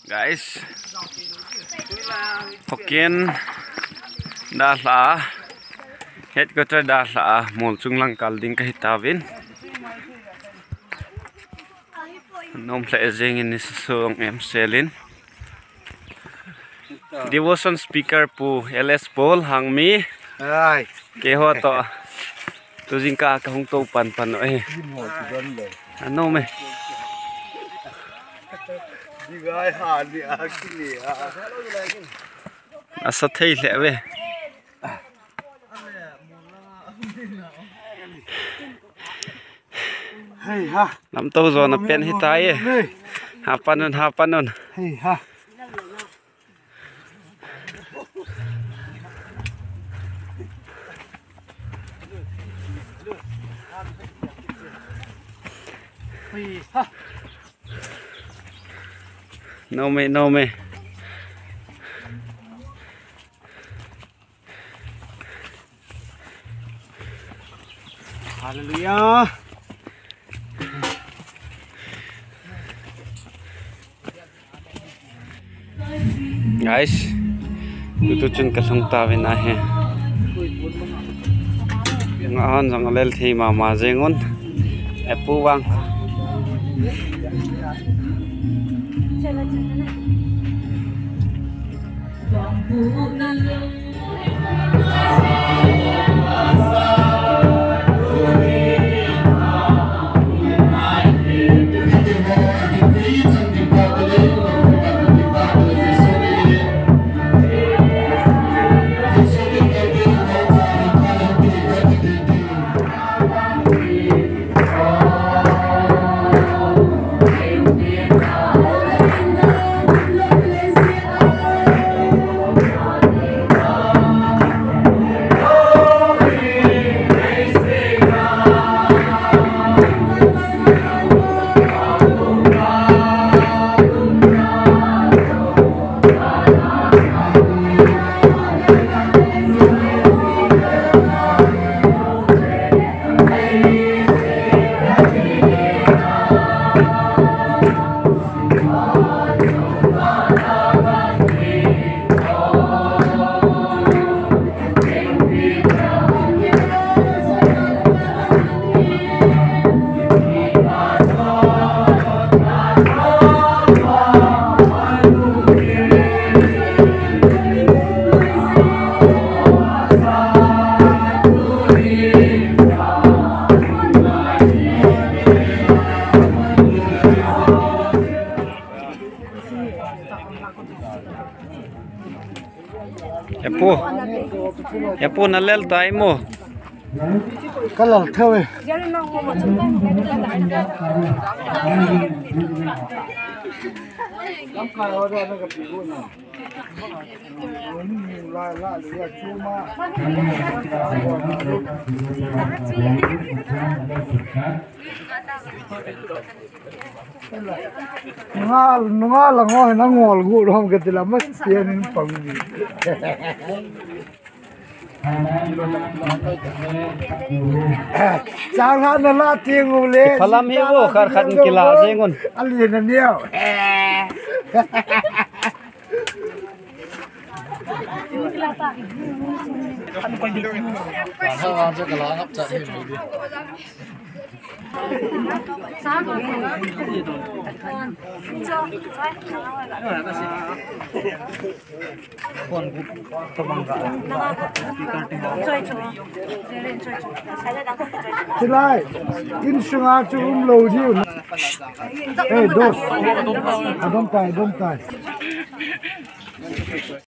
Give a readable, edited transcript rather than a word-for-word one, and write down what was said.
Guys, Hokkien dah lah, headquarter dah lah, mall chung lang kalding kahitawin. Nom plazing ini sesong selin. Devotion speaker pu LS Paul hang mi. Ai, keho to. Tu jingka kahung to pan ano me. Asa thei le we. hey ha, Nam to zo na pen hitai. Hapanon. hey ha. Hey ha. No me. Hallelujah. Guys, tutun kasong tawin na he. Ngaon sang lel thi ma jengon. Epu wang. Epo na lel tai mo. Kalal thawe. Ngal la ngoi na ngol gu rom ke tila mas tien pang ni. Jangan na tieng ule. Phalam hi wo khar khat kila jengon. Ali na niao. Silai, in sunga chum lo ji. Hey, dos. Don't tie.